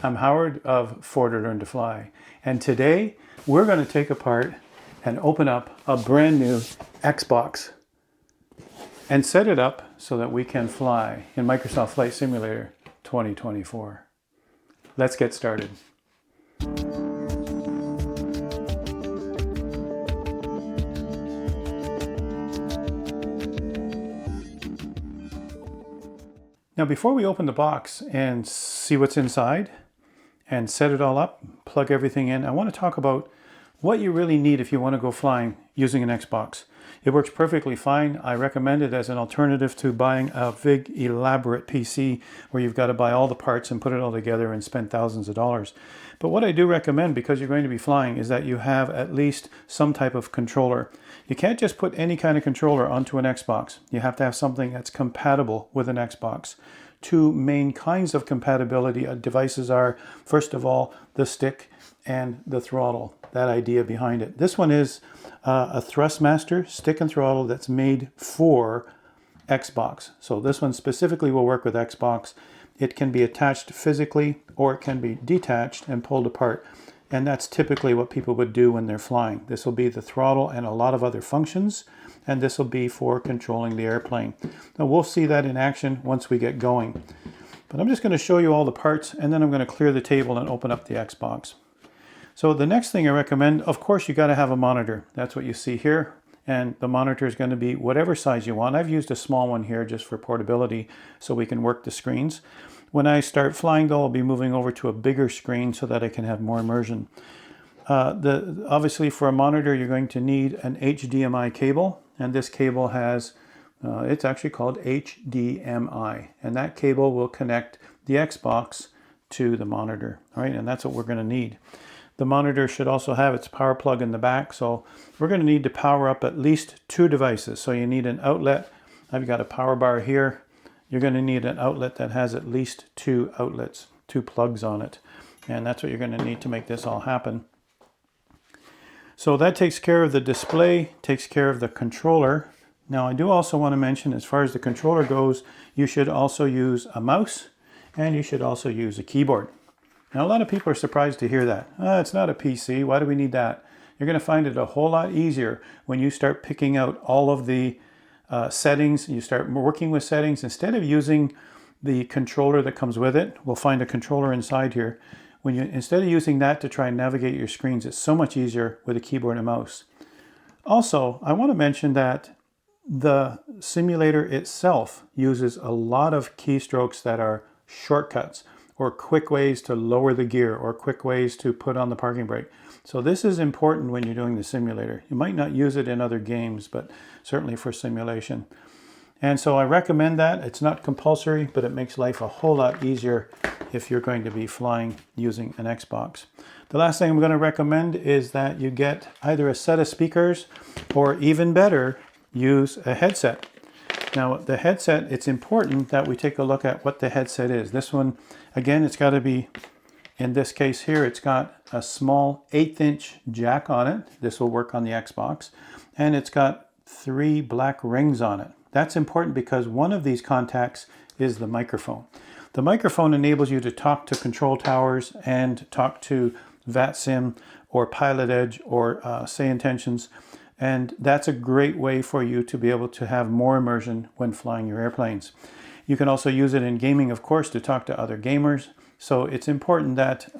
I'm Howard of ForderLearnToFly, and today we're going to take apart and open up a brand new Xbox and set it up so that we can fly in Microsoft Flight Simulator 2024. Let's get started. Now, before we open the box and see what's inside and set it all up, plug everything in, I want to talk about what you really need if you want to go flying using an Xbox. It works perfectly fine. I recommend it as an alternative to buying a big, elaborate PC where you've got to buy all the parts and put it all together and spend thousands of dollars. But what I do recommend, because you're going to be flying, is that you have at least some type of controller. You can't just put any kind of controller onto an Xbox. You have to have something that's compatible with an Xbox. Two main kinds of compatibility devices are, first of all, the stick and the throttle, that idea behind it. This one is a Thrustmaster stick and throttle that's made for Xbox. So this one specifically will work with Xbox. It can be attached physically or it can be detached and pulled apart. And that's typically what people would do when they're flying. This will be the throttle and a lot of other functions. And this will be for controlling the airplane. Now we'll see that in action once we get going. But I'm just going to show you all the parts and then I'm going to clear the table and open up the Xbox. So the next thing I recommend, of course, you got to have a monitor. That's what you see here. And the monitor is going to be whatever size you want. I've used a small one here just for portability so we can work the screens. When I start flying though, I'll be moving over to a bigger screen so that I can have more immersion. Obviously for a monitor, you're going to need an HDMI cable. And this cable has, it's actually called HDMI. And that cable will connect the Xbox to the monitor, right? And that's what we're going to need. The monitor should also have its power plug in the back. So we're going to need to power up at least two devices. So you need an outlet. I've got a power bar here. You're going to need an outlet that has at least two outlets, two plugs on it. And that's what you're going to need to make this all happen. So that takes care of the display, takes care of the controller. Now I do also want to mention, as far as the controller goes, you should also use a mouse and you should also use a keyboard. Now a lot of people are surprised to hear that. It's not a PC, why do we need that? You're going to find it a whole lot easier when you start picking out all of the settings. You start working with settings. Instead of using the controller that comes with it, we'll find a controller inside here. Instead of using that to try and navigate your screens, it's so much easier with a keyboard and mouse. Also, I want to mention that the simulator itself uses a lot of keystrokes that are shortcuts or quick ways to lower the gear or quick ways to put on the parking brake. So this is important when you're doing the simulator. You might not use it in other games, but certainly for simulation. And so I recommend that. It's not compulsory, but it makes life a whole lot easier if you're going to be flying using an Xbox. The last thing I'm going to recommend is that you get either a set of speakers or, even better, use a headset. Now the headset, it's important that we take a look at what the headset is. This one, again, it's got to be, in this case here, it's got a small 1/8" jack on it. This will work on the Xbox. And it's got 3 black rings on it. That's important because one of these contacts is the microphone. The microphone enables you to talk to control towers and talk to VATSIM or Pilot Edge or Say Intentions. And that's a great way for you to be able to have more immersion when flying your airplanes. You can also use it in gaming, of course, to talk to other gamers. So it's important that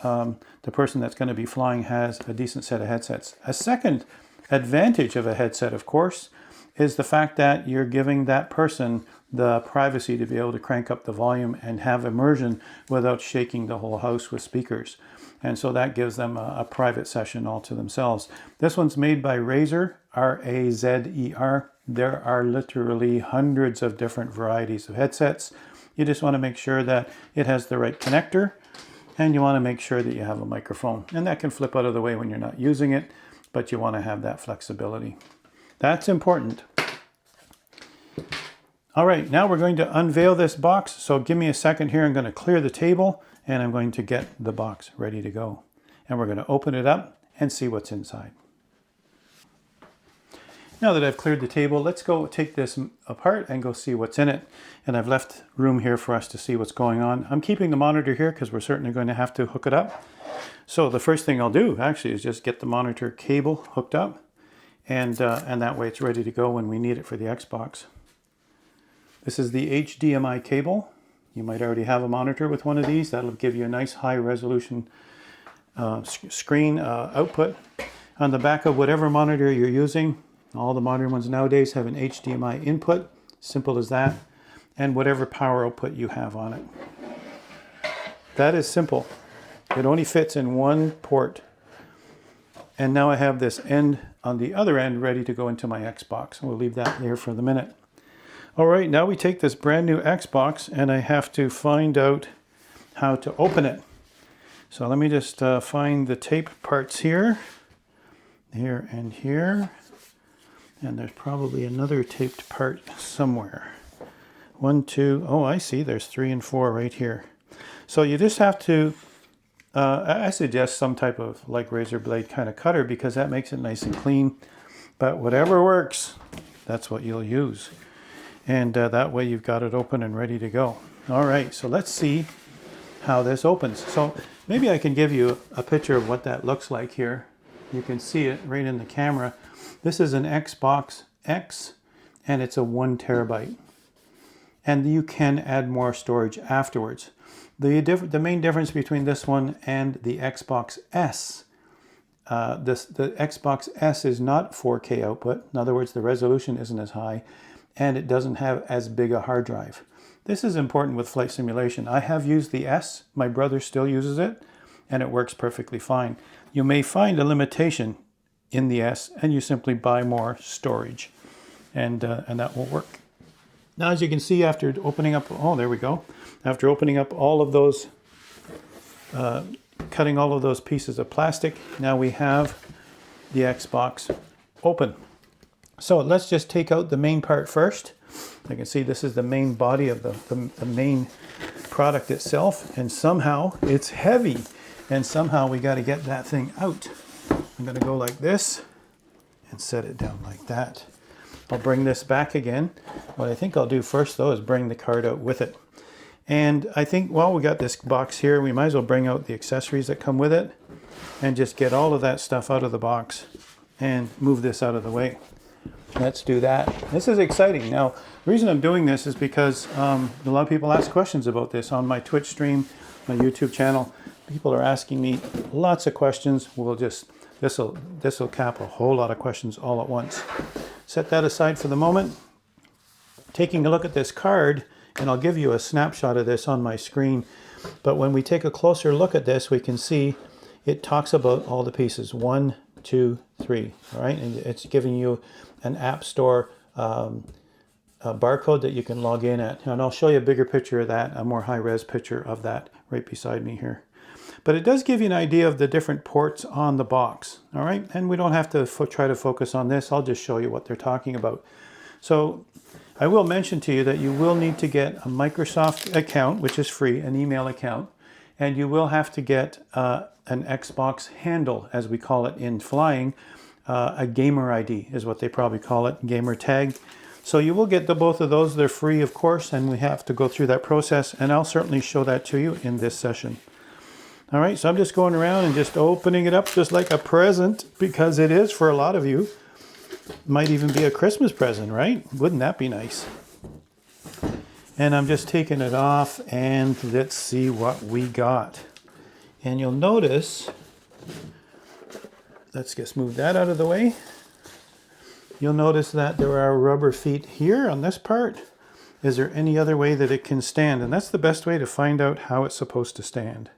the person that's going to be flying has a decent set of headsets. A second advantage of a headset, of course, is the fact that you're giving that person the privacy to be able to crank up the volume and have immersion without shaking the whole house with speakers. And so that gives them a private session all to themselves. This one's made by Razer, R-A-Z-E-R. There are literally hundreds of different varieties of headsets. You just want to make sure that it has the right connector, and you want to make sure that you have a microphone. And that can flip out of the way when you're not using it, but you want to have that flexibility. That's important. All right, now we're going to unveil this box. So give me a second here. I'm going to clear the table and I'm going to get the box ready to go. And we're going to open it up and see what's inside. Now that I've cleared the table, let's go take this apart and go see what's in it. And I've left room here for us to see what's going on. I'm keeping the monitor here because we're certainly going to have to hook it up. So the first thing I'll do actually is just get the monitor cable hooked up, and that way it's ready to go when we need it for the Xbox. This is the HDMI cable. You might already have a monitor with one of these. That'll give you a nice high resolution screen output. On the back of whatever monitor you're using, all the modern ones nowadays have an HDMI input, simple as that, and whatever power output you have on it. That is simple. It only fits in one port. And now I have this end on the other end ready to go into my Xbox. We'll leave that there for the minute. All right, now we take this brand new Xbox and I have to find out how to open it. So let me just find the tape parts here, and here. And there's probably another taped part somewhere. 1, 2, oh, I see, there's 3 and 4 right here. So you just have to, I suggest some type of like razor blade kind of cutter because that makes it nice and clean. But whatever works, that's what you'll use. And that way you've got it open and ready to go. All right, so let's see how this opens. So maybe I can give you a picture of what that looks like here. You can see it right in the camera. This is an Xbox X, and it's a 1 terabyte. And you can add more storage afterwards. The main difference between this one and the Xbox S, the Xbox S is not 4K output. In other words, the resolution isn't as high, and it doesn't have as big a hard drive. This is important with flight simulation. I have used the S. My brother still uses it, and it works perfectly fine. You may find a limitation in the S, and you simply buy more storage, and that will work. Now, as you can see, after opening up, oh, there we go. After opening up all of those, cutting all of those pieces of plastic, now we have the Xbox open. So let's just take out the main part first. You can see this is the main body of the main product itself, and somehow it's heavy, and somehow we got to get that thing out. I'm going to go like this and set it down like that. I'll bring this back again. What I think I'll do first though is bring the card out with it. And I think while we got this box here, we might as well bring out the accessories that come with it and just get all of that stuff out of the box and move this out of the way. Let's do that. This is exciting. Now, the reason I'm doing this is because a lot of people ask questions about this on my Twitch stream, my YouTube channel. People are asking me lots of questions. We'll just, this will cap a whole lot of questions all at once. Set that aside for the moment. Taking a look at this card, and I'll give you a snapshot of this on my screen. But when we take a closer look at this, we can see it talks about all the pieces. 1, 2, 3. All right, and it's giving you an App Store a barcode that you can log in at. And I'll show you a bigger picture of that, a more high-res picture of that right beside me here. But it does give you an idea of the different ports on the box. All right, and we don't have to try to focus on this. I'll just show you what they're talking about. So I will mention to you that you will need to get a Microsoft account, which is free, an email account, and you will have to get an Xbox handle, as we call it in flying. A gamer ID is what they probably call it, gamer tag. So you will get both of those. They're free, of course, and we have to go through that process, and I'll certainly show that to you in this session. All right, so I'm just going around and just opening it up just like a present, because it is for a lot of you. Might even be a Christmas present, right? Wouldn't that be nice? And I'm just taking it off, and let's see what we got. And you'll notice, let's just move that out of the way. You'll notice that there are rubber feet here on this part. Is there any other way that it can stand? And that's the best way to find out how it's supposed to stand.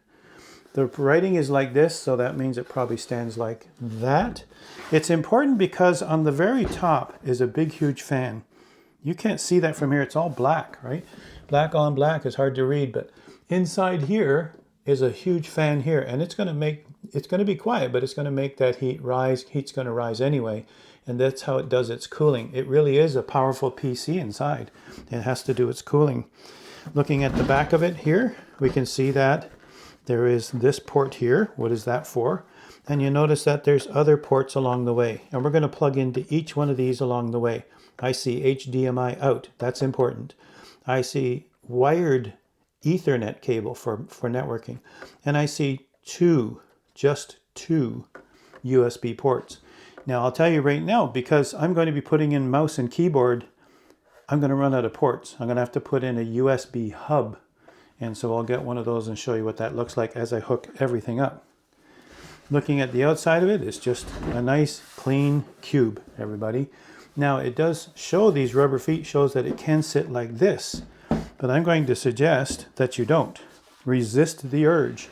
The writing is like this, so that means it probably stands like that. It's important because on the very top is a big, huge fan. You can't see that from here. It's all black, right? Black on black is hard to read, but inside here is a huge fan here, and it's going to be quiet, but it's going to make that heat rise. Heat's going to rise anyway, and that's how it does its cooling. It really is a powerful PC inside. It has to do its cooling. Looking at the back of it here, we can see that There is this port here. What is that for? And you notice that there's other ports along the way. And we're going to plug into each one of these along the way. I see HDMI out. That's important. I see wired Ethernet cable for networking. And I see just two USB ports. Now I'll tell you right now, because I'm going to be putting in mouse and keyboard, I'm going to run out of ports. I'm going to have to put in a USB hub. And so I'll get one of those and show you what that looks like as I hook everything up. Looking at the outside of it, it's just a nice clean cube, everybody. Now it does show, these rubber feet shows that it can sit like this, but I'm going to suggest that you don't. Resist the urge,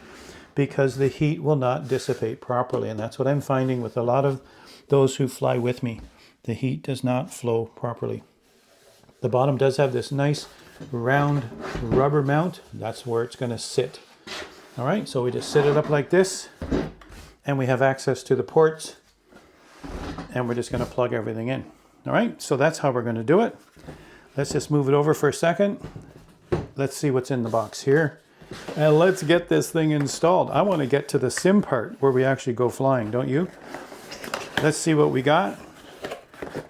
because the heat will not dissipate properly. And that's what I'm finding with a lot of those who fly with me. The heat does not flow properly. The bottom does have this nice round rubber mount. That's where it's going to sit. All right, so we just sit it up like this, and we have access to the ports, and we're just going to plug everything in. All right, so that's how we're going to do it. Let's just move it over for a second. Let's see what's in the box here. And let's get this thing installed. I want to get to the sim part where we actually go flying, don't you? Let's see what we got.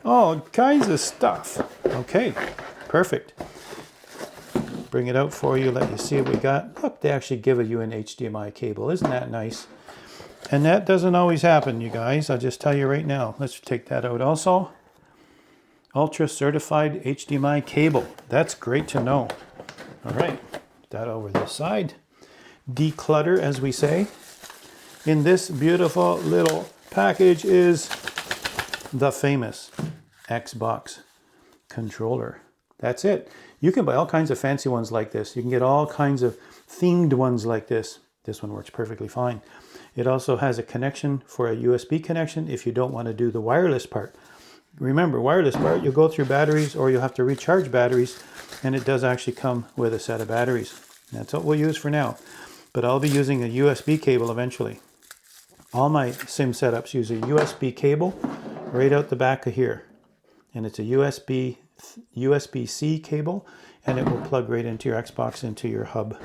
All kinds of stuff. Okay, perfect. Bring it out for you, let you see what we got. Look, they actually give you an HDMI cable. Isn't that nice? And that doesn't always happen, you guys. I'll just tell you right now. Let's take that out also. Ultra certified HDMI cable. That's great to know. All right, put that over this side. Declutter, as we say. In this beautiful little package is the famous Xbox controller. That's it. You can buy all kinds of fancy ones like this. You can get all kinds of themed ones like this. This one works perfectly fine. It also has a connection for a USB connection if you don't want to do the wireless part. Remember, wireless part, you'll go through batteries or you'll have to recharge batteries, and it does actually come with a set of batteries. That's what we'll use for now. But I'll be using a USB cable eventually. All my sim setups use a USB cable right out the back of here. And it's a USB-C cable, and it will plug right into your Xbox, into your hub.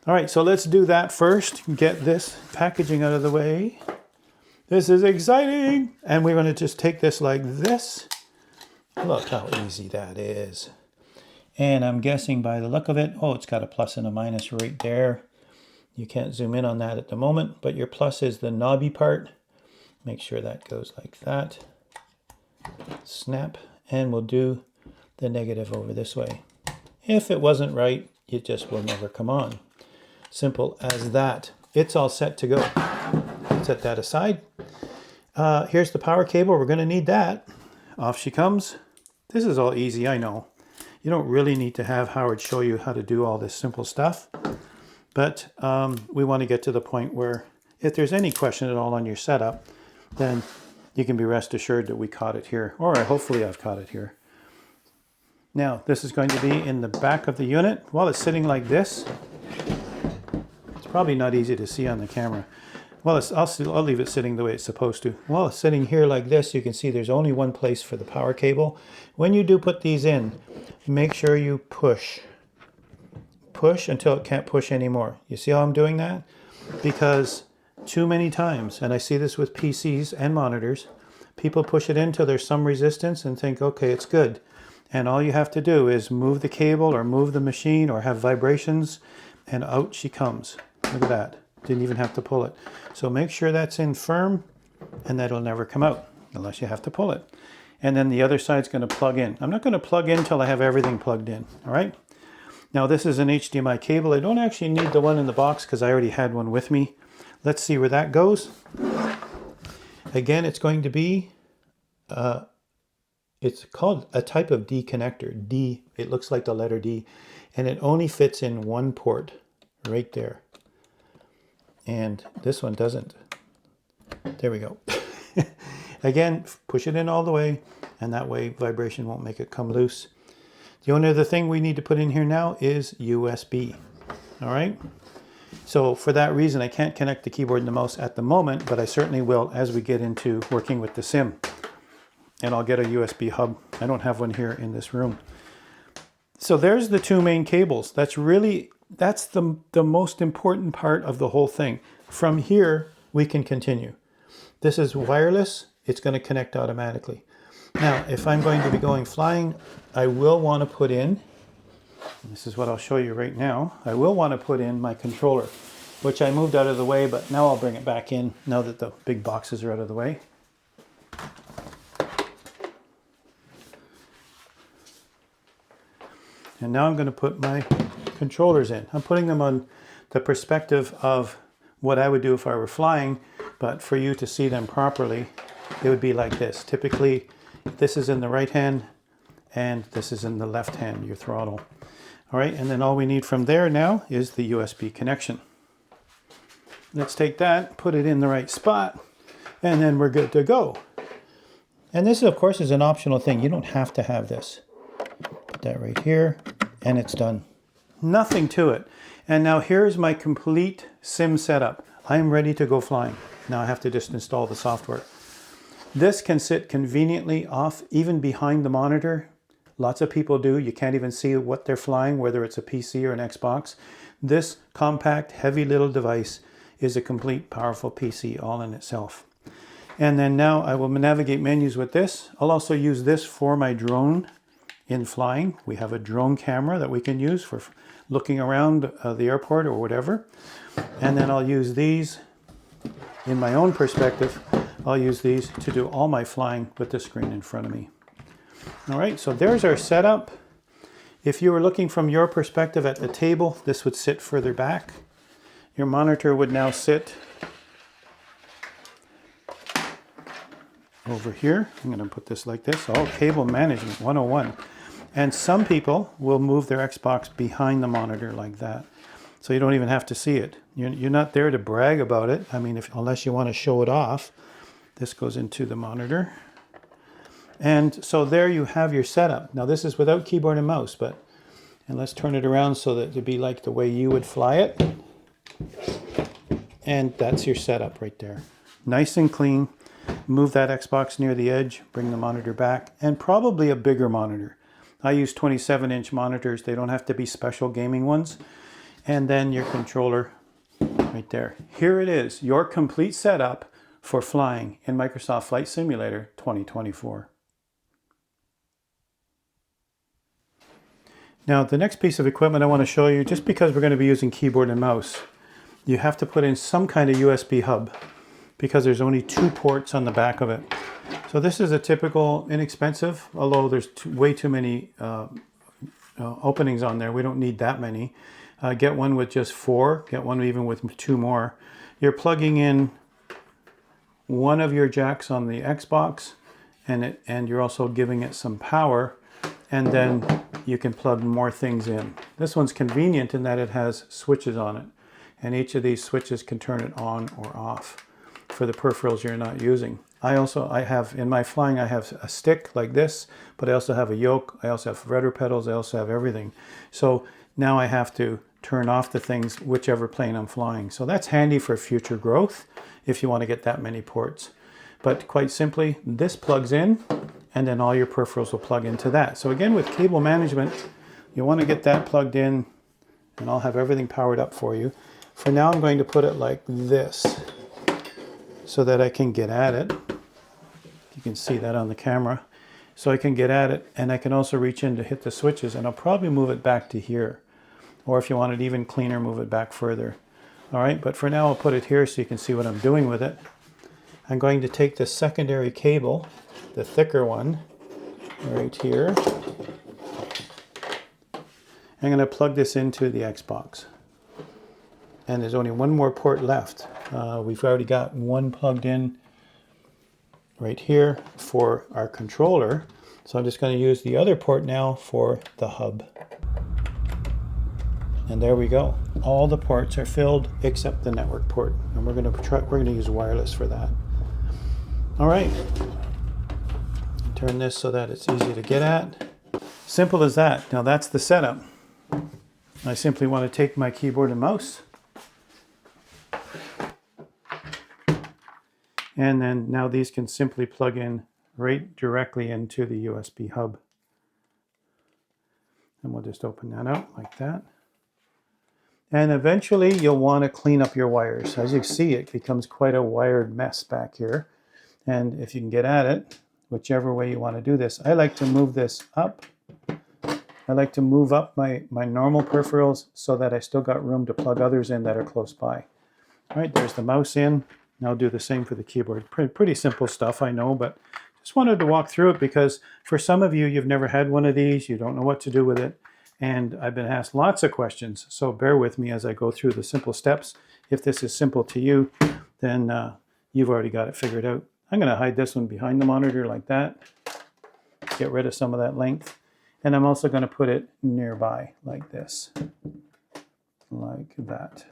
All right, so let's do that first. Get this packaging out of the way. This is exciting. And we're going to just take this like this. Look how easy that is. And I'm guessing by the look of it, oh, it's got a plus and a minus right there. You can't zoom in on that at the moment, but your plus is the knobby part. Make sure that goes like that. Snap, and we'll do the negative over this way. If it wasn't right, it just will never come on. Simple as that. It's all set to go. Set that aside. Here's the power cable. We're going to need that. Off she comes. This is all easy, I know. You don't really need to have Howard show you how to do all this simple stuff. But we want to get to the point where if there's any question at all on your setup, then you can be rest assured that we caught it here. Or hopefully I've caught it here. Now, this is going to be in the back of the unit. While it's sitting like this, it's probably not easy to see on the camera. Well, I'll leave it sitting the way it's supposed to. While it's sitting here like this, you can see there's only one place for the power cable. When you do put these in, make sure you push. Push until it can't push anymore. You see how I'm doing that? Because too many times, and I see this with PCs and monitors, people push it in till there's some resistance and think, okay, it's good. And all you have to do is move the cable or move the machine or have vibrations, and out she comes. Look at that. Didn't even have to pull it. So make sure that's in firm, and that'll never come out unless you have to pull it. And then the other side's going to plug in. I'm not going to plug in till I have everything plugged in. All right. Now this is an HDMI cable. I don't actually need the one in the box because I already had one with me. Let's see where that goes. Again, it's going to be, it's called a type of D connector. D, it looks like the letter D, and it only fits in one port right there. And this one doesn't. There we go. Again, push it in all the way, and that way vibration won't make it come loose. The only other thing we need to put in here now is USB. All right. So for that reason, I can't connect the keyboard and the mouse at the moment, but I certainly will as we get into working with the sim. And I'll get a USB hub. I don't have one here in this room. So there's the two main cables. That's really That's the most important part of the whole thing. From here, we can continue. This is wireless. It's going to connect automatically. Now, if I'm going to be going flying, I will want to put in, this is what I'll show you right now, I will want to put in my controller, which I moved out of the way, but now I'll bring it back in now that the big boxes are out of the way. And now I'm going to put my controllers in. I'm putting them on the perspective of what I would do if I were flying, but for you to see them properly, it would be like this. Typically, this is in the right hand and this is in the left hand, your throttle. All right, and then all we need from there now is the USB connection. Let's take that, put it in the right spot, and then we're good to go. And this, of course, is an optional thing. You don't have to have this. Put that right here, and it's done. Nothing to it. And now here's my complete sim setup. I'm ready to go flying. Now I have to just install the software. This can sit conveniently off, even behind the monitor. Lots of people do. You can't even see what they're flying, whether it's a PC or an Xbox. This compact, heavy little device is a complete, powerful PC all in itself. And then now I will navigate menus with this. I'll also use this for my drone in flying. We have a drone camera that we can use for looking around the airport or whatever. And then I'll use these in my own perspective. I'll use these to do all my flying with the screen in front of me. All right, so there's our setup. If you were looking from your perspective at the table, this would sit further back. Your monitor would now sit over here. I'm going to put this like this. Oh, cable management 101. And some people will move their Xbox behind the monitor like that. So you don't even have to see it. You're not there to brag about it. I mean, unless you want to show it off. This goes into the monitor. And so there you have your setup. Now this is without keyboard and mouse, and let's turn it around so that it'd be like the way you would fly it. And that's your setup right there. Nice and clean. Move that Xbox near the edge, bring the monitor back, and probably a bigger monitor. I use 27-inch monitors. They don't have to be special gaming ones. And then your controller right there. Here it is, your complete setup for flying in Microsoft Flight Simulator 2024. Now, the next piece of equipment I want to show you, just because we're going to be using keyboard and mouse, you have to put in some kind of USB hub because there's only 2 ports on the back of it. So this is a typical inexpensive, although there's way too many openings on there. We don't need that many. Get one with just 4, get one even with 2 more. You're plugging in one of your jacks on the Xbox, and you're also giving it some power, and then you can plug more things in. This one's convenient in that it has switches on it, and each of these switches can turn it on or off for the peripherals you're not using. I have in my flying, I have a stick like this, but I also have a yoke, I also have rudder pedals, I also have everything. So now I have to turn off the things whichever plane I'm flying. So that's handy for future growth if you want to get that many ports. But quite simply, this plugs in, and then all your peripherals will plug into that. So again, with cable management, you want to get that plugged in, and I'll have everything powered up for you. For now, I'm going to put it like this so that I can get at it. You can see that on the camera. So I can get at it, and I can also reach in to hit the switches, and I'll probably move it back to here. Or if you want it even cleaner, move it back further. All right, but for now, I'll put it here so you can see what I'm doing with it. I'm going to take the secondary cable, the thicker one, right here. I'm going to plug this into the Xbox. And there's only one more port left. We've already got one plugged in right here for our controller. So I'm just going to use the other port now for the hub. And there we go. All the ports are filled except the network port. And we're going to use wireless for that. All right. Turn this so that it's easy to get at. Simple as that. Now that's the setup. I simply want to take my keyboard and mouse. And then now these can simply plug in right directly into the USB hub. And we'll just open that out like that. And eventually you'll want to clean up your wires. As you see, it becomes quite a wired mess back here. And if you can get at it, whichever way you want to do this, I like to move this up. I like to move up my normal peripherals so that I still got room to plug others in that are close by. All right, there's the mouse in. I'll do the same for the keyboard. Pretty simple stuff, I know, but just wanted to walk through it because for some of you, you've never had one of these, you don't know what to do with it, and I've been asked lots of questions, so bear with me as I go through the simple steps. If this is simple to you, then you've already got it figured out. I'm going to hide this one behind the monitor like that, get rid of some of that length, and I'm also going to put it nearby like this, like that.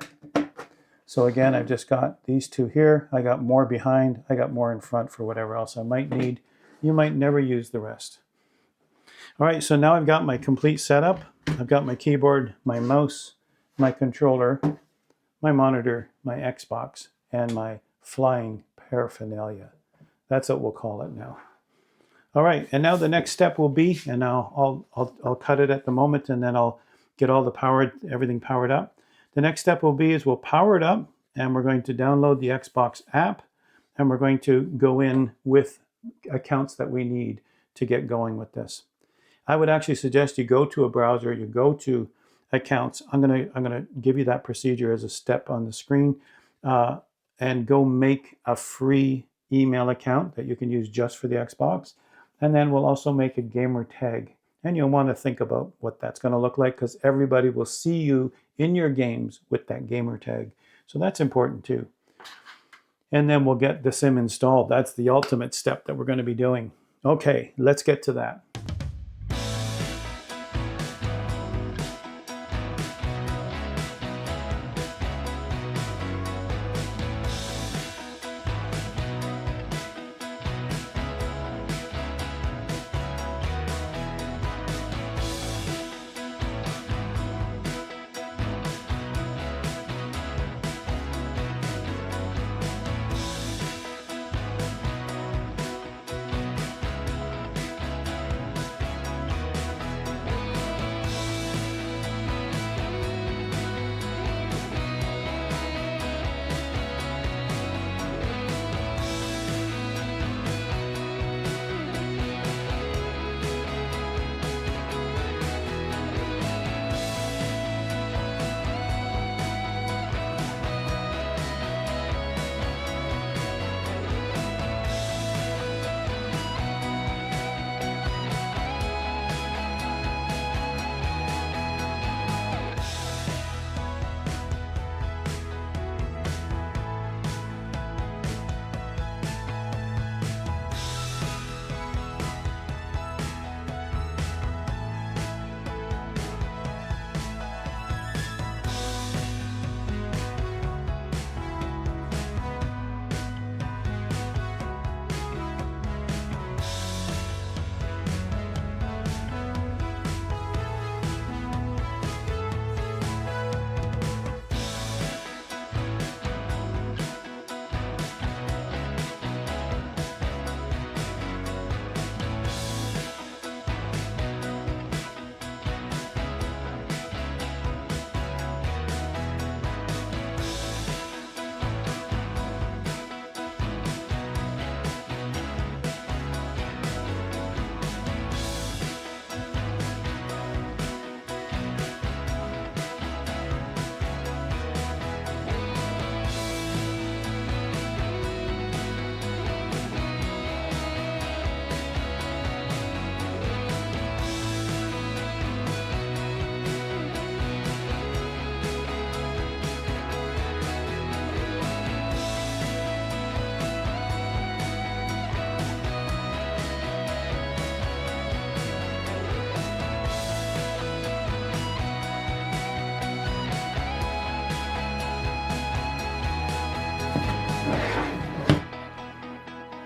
So again, I've just got these two here. I got more behind. I got more in front for whatever else I might need. You might never use the rest. All right, so now I've got my complete setup. I've got my keyboard, my mouse, my controller, my monitor, my Xbox, and my flying paraphernalia. That's what we'll call it now. All right, and now the next step will be, and I'll cut it at the moment, and then I'll get all the everything powered up. The next step will be is we'll power it up, and we're going to download the Xbox app, and we're going to go in with accounts that we need to get going with this. I would actually suggest you go to a browser, you go to accounts. I'm gonna give you that procedure as a step on the screen, and go make a free email account that you can use just for the Xbox. And then we'll also make a gamer tag. And you'll want to think about what that's going to look like because everybody will see you in your games with that gamer tag. So that's important too. And then we'll get the sim installed. That's the ultimate step that we're going to be doing. Okay, let's get to that.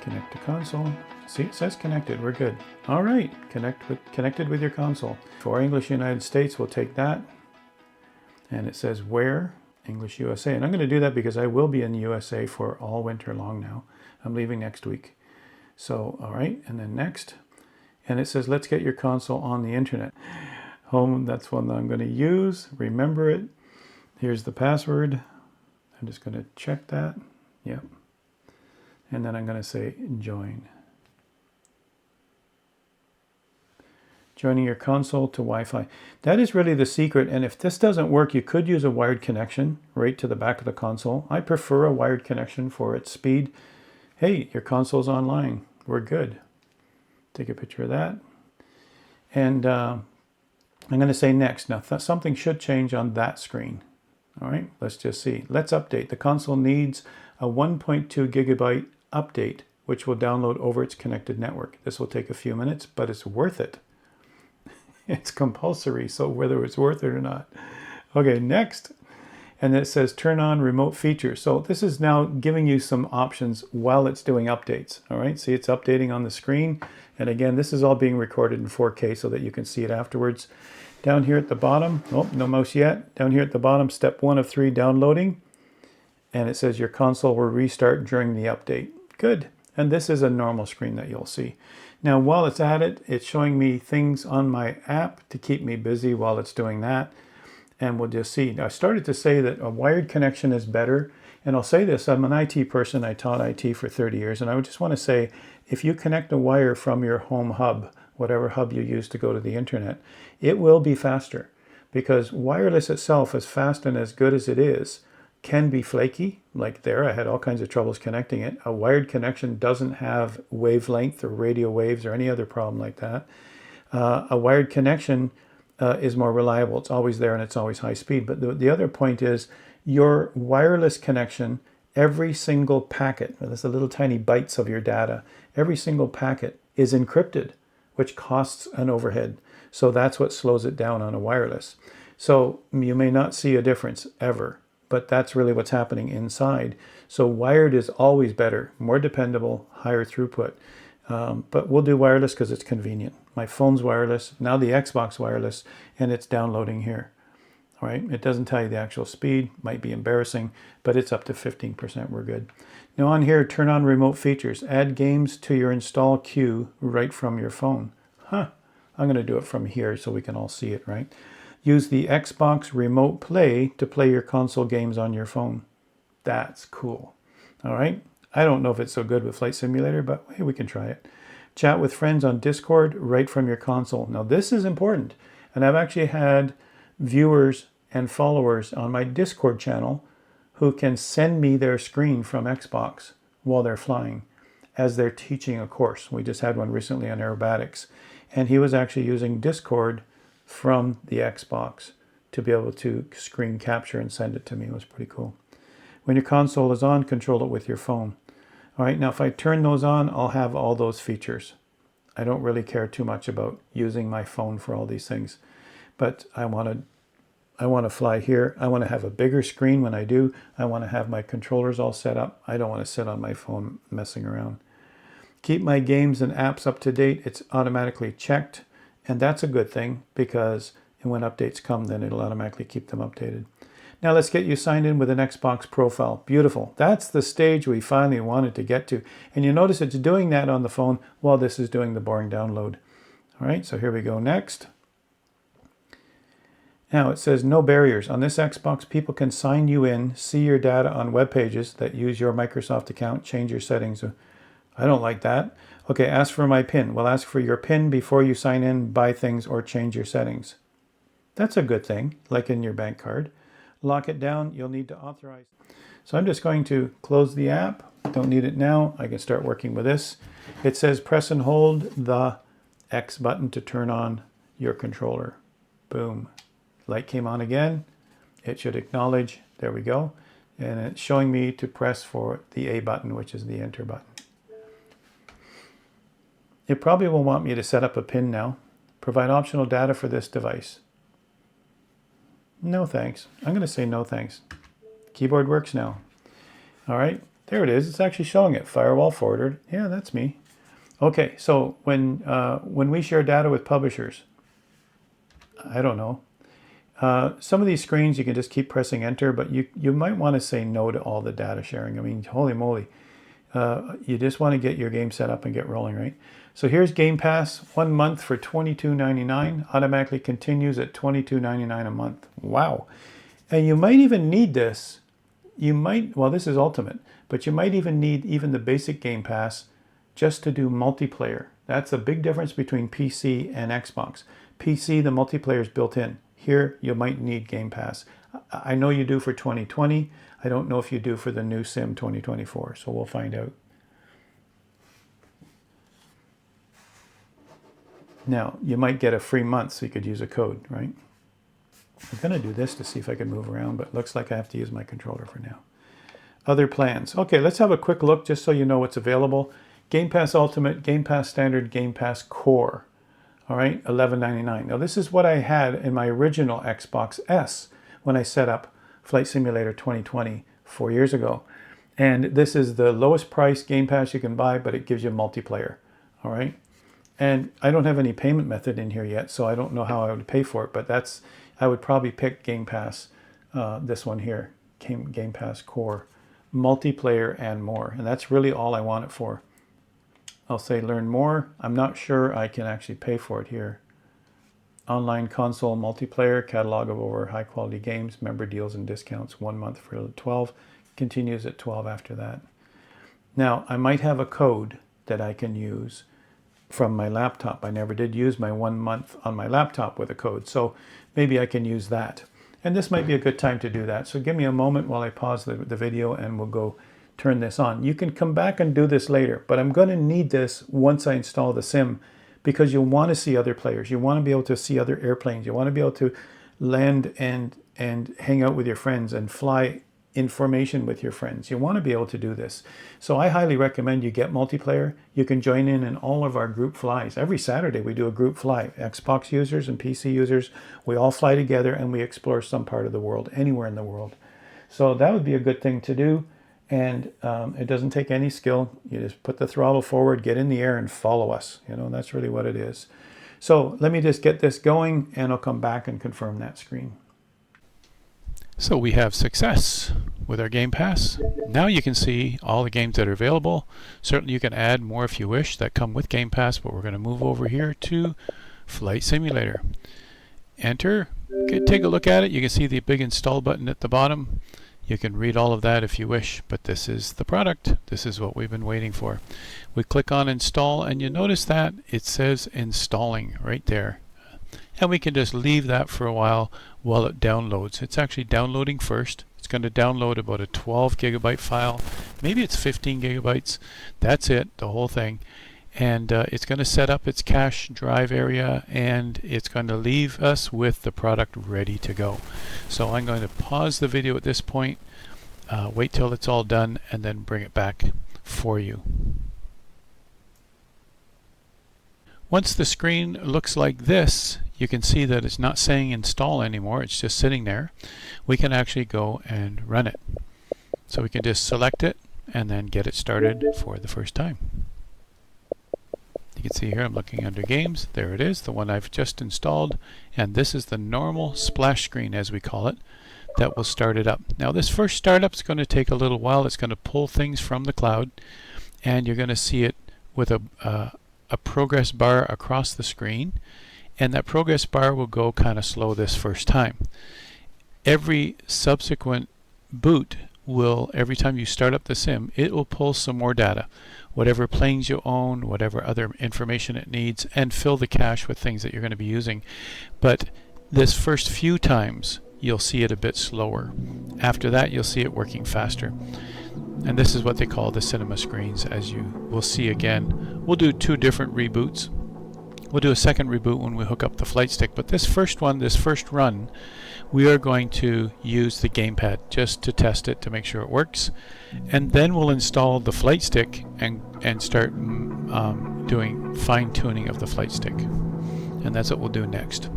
Connect to console. See, it says connected. We're good. All right, connected with your console. For English United States, we'll take that. And it says where? English USA. And I'm going to do that because I will be in the USA for all winter long now. I'm leaving next week. So, all right, and then next. And it says, let's get your console on the internet. Home, that's one that I'm going to use. Remember it. Here's the password. I'm just going to check that. Yep. And then I'm going to say join. Joining your console to Wi-Fi. That is really the secret. And if this doesn't work, you could use a wired connection right to the back of the console. I prefer a wired connection for its speed. Hey, your console's online. We're good. Take a picture of that. And I'm going to say next. Now, something should change on that screen. All right, let's just see. Let's update. The console needs a 1.2 gigabyte update, which will download over its connected network. This will take a few minutes, but it's worth it. It's compulsory, so whether it's worth it or not. Okay, next. And it says turn on remote features. So this is now giving you some options while it's doing updates. All right, see it's updating on the screen. And again, this is all being recorded in 4K so that you can see it afterwards. Down here at the bottom, oh, no mouse yet. Down here at the bottom, step 1 of 3, downloading. And it says your console will restart during the update. Good. And this is a normal screen that you'll see. Now, while it's at it, it's showing me things on my app to keep me busy while it's doing that. And we'll just see. Now, I started to say that a wired connection is better. And I'll say this, I'm an IT person. I taught IT for 30 years. And I would just want to say, if you connect a wire from your home hub, whatever hub you use to go to the internet, it will be faster. Because wireless itself, as fast and as good as it is, can be flaky. Like there, I had all kinds of troubles connecting it. A wired connection doesn't have wavelength or radio waves or any other problem like that. A wired connection is more reliable. It's always there and it's always high speed. But the other point is your wireless connection, every single packet, that's the little tiny bytes of your data, every single packet is encrypted, which costs an overhead. So that's what slows it down on a wireless. So you may not see a difference ever, but that's really what's happening inside. So wired is always better, more dependable, higher throughput. But we'll do wireless because it's convenient. My phone's wireless, now the Xbox wireless, and it's downloading here. All right, it doesn't tell you the actual speed, might be embarrassing, but it's up to 15%, we're good. Now on here, turn on remote features. Add games to your install queue right from your phone. I'm going to do it from here so we can all see it, right? Use the Xbox Remote Play to play your console games on your phone. That's cool. All right. I don't know if it's so good with Flight Simulator, but hey, we can try it. Chat with friends on Discord right from your console. Now this is important. And I've actually had viewers and followers on my Discord channel who can send me their screen from Xbox while they're flying as they're teaching a course. We just had one recently on aerobatics. And he was actually using Discord from the Xbox to be able to screen capture and send it to me. It was pretty cool. When your console is on, control it with your phone. All right, now if I turn those on, I'll have all those features. I don't really care too much about using my phone for all these things, but I want to fly here. I want to have a bigger screen when I do. I want to have my controllers all set up. I don't want to sit on my phone messing around. Keep my games and apps up to date. It's automatically checked. And that's a good thing because when updates come, then it'll automatically keep them updated. Now let's get you signed in with an Xbox profile. Beautiful. That's the stage we finally wanted to get to. And you notice it's doing that on the phone while this is doing the boring download. All right, so here we go next. Now it says no barriers. On this Xbox, people can sign you in, see your data on web pages that use your Microsoft account, change your settings. I don't like that. Okay, ask for my PIN. We'll ask for your PIN before you sign in, buy things, or change your settings. That's a good thing, like in your bank card. Lock it down, you'll need to authorize. So I'm just going to close the app. Don't need it now. I can start working with this. It says press and hold the X button to turn on your controller. Boom. Light came on again. It should acknowledge. There we go. And it's showing me to press for the A button, which is the enter button. It probably will want me to set up a PIN now. Provide optional data for this device. No thanks. I'm going to say no thanks. Keyboard works now. All right, there it is. It's actually showing it. Firewall forwarded. Yeah, that's me. Okay, so when we share data with publishers, I don't know. Some of these screens you can just keep pressing enter, but you might want to say no to all the data sharing. I mean, holy moly. You just want to get your game set up and get rolling, right? So here's Game Pass, 1 month for $22.99, automatically continues at $22.99 a month. Wow. And you might even need this. You might, well, this is Ultimate, but you might even need even the basic Game Pass just to do multiplayer. That's a big difference between PC and Xbox. PC, the multiplayer is built in. Here, you might need Game Pass. I know you do for 2020. I don't know if you do for the new Sim 2024, so we'll find out. Now, you might get a free month, so you could use a code, right? I'm going to do this to see if I can move around, but it looks like I have to use my controller for now. Other plans. Okay, let's have a quick look just so you know what's available. Game Pass Ultimate, Game Pass Standard, Game Pass Core. All right, $11.99. Now, this is what I had in my original Xbox S when I set up Flight Simulator 2020 4 years ago. And this is the lowest price Game Pass you can buy, but it gives you multiplayer. All right. And I don't have any payment method in here yet, so I don't know how I would pay for it, but I would probably pick Game Pass, this one here, Game Pass Core, multiplayer and more. And that's really all I want it for. I'll say learn more. I'm not sure I can actually pay for it here. Online console multiplayer, catalog of over high quality games, member deals and discounts, 1 month for 12, continues at 12 after that. Now, I might have a code that I can use from my laptop. I never did use my 1 month on my laptop with a code, so maybe I can use that. And this might be a good time to do that. So give me a moment while I pause the video and we'll go turn this on. You can come back and do this later, but I'm going to need this once I install the sim, because you'll want to see other players. You want to be able to see other airplanes. You want to be able to land and hang out with your friends and fly in formation with your friends. You want to be able to do this. So I highly recommend you get multiplayer. You can join in all of our group flies. Every Saturday we do a group fly. Xbox users and PC users, we all fly together and we explore some part of the world, anywhere in the world. So that would be a good thing to do. And it doesn't take any skill. You just put the throttle forward, get in the air and follow us. You know, that's really what it is. So let me just get this going and I'll come back and confirm that screen. So we have success with our Game Pass. Now you can see all the games that are available. Certainly you can add more if you wish that come with Game Pass, but we're going to move over here to Flight Simulator. Enter, take a look at it. You can see the big install button at the bottom. You can read all of that if you wish, but this is the product. This is what we've been waiting for. We click on install and you notice that it says installing right there. And we can just leave that for a while it downloads. It's actually downloading first. It's going to download about a 12 gigabyte file. Maybe it's 15 gigabytes. That's it, the whole thing. And it's going to set up its cache drive area and it's going to leave us with the product ready to go. So I'm going to pause the video at this point, wait till it's all done, and then bring it back for you. Once the screen looks like this, you can see that it's not saying install anymore. It's just sitting there. We can actually go and run it. So we can just select it and then get it started for the first time. You can see here I'm looking under games. There it is, the one I've just installed. And this is the normal splash screen, as we call it, that will start it up. Now this first startup is going to take a little while. It's going to pull things from the cloud. And you're going to see it with a progress bar across the screen, and that progress bar will go kind of slow this first time. Every subsequent boot will, every time you start up the sim, it will pull some more data, whatever planes you own, whatever other information it needs, and fill the cache with things that you're going to be using. But this first few times you'll see it a bit slower. After that you'll see it working faster. And this is what they call the cinema screens, as you will see again. We'll do 2 different reboots. We'll do a second reboot when we hook up the FlightStick, but this first one, this first run, we are going to use the gamepad just to test it to make sure it works. And then we'll install the FlightStick and start doing fine-tuning of the FlightStick. And that's what we'll do next.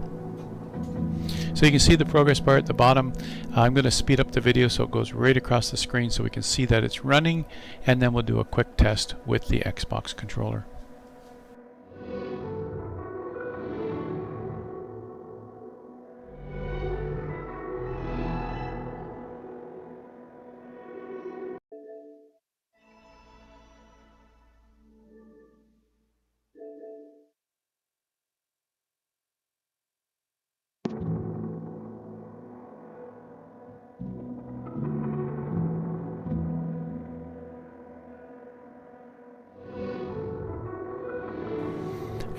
So you can see the progress bar at the bottom. I'm going to speed up the video so it goes right across the screen so we can see that it's running, and then we'll do a quick test with the Xbox controller.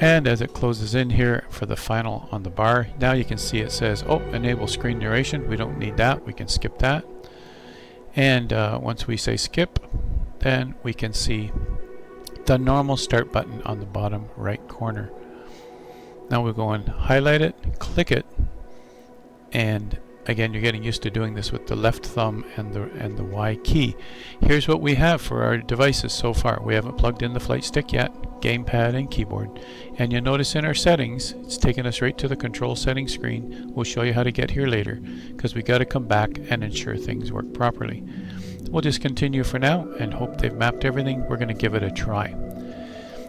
And as it closes in here for the final on the bar, now you can see it says, oh, enable screen narration. We don't need that. We can skip that. And once we say skip, then we can see the normal start button on the bottom right corner. Now we'll go and highlight it, click it, and again, you're getting used to doing this with the left thumb and the Y key. Here's what we have for our devices so far. We haven't plugged in the FlightStick yet, gamepad and keyboard. And you'll notice in our settings, it's taken us right to the control settings screen. We'll show you how to get here later, because we got to come back and ensure things work properly. We'll just continue for now and hope they've mapped everything. We're going to give it a try.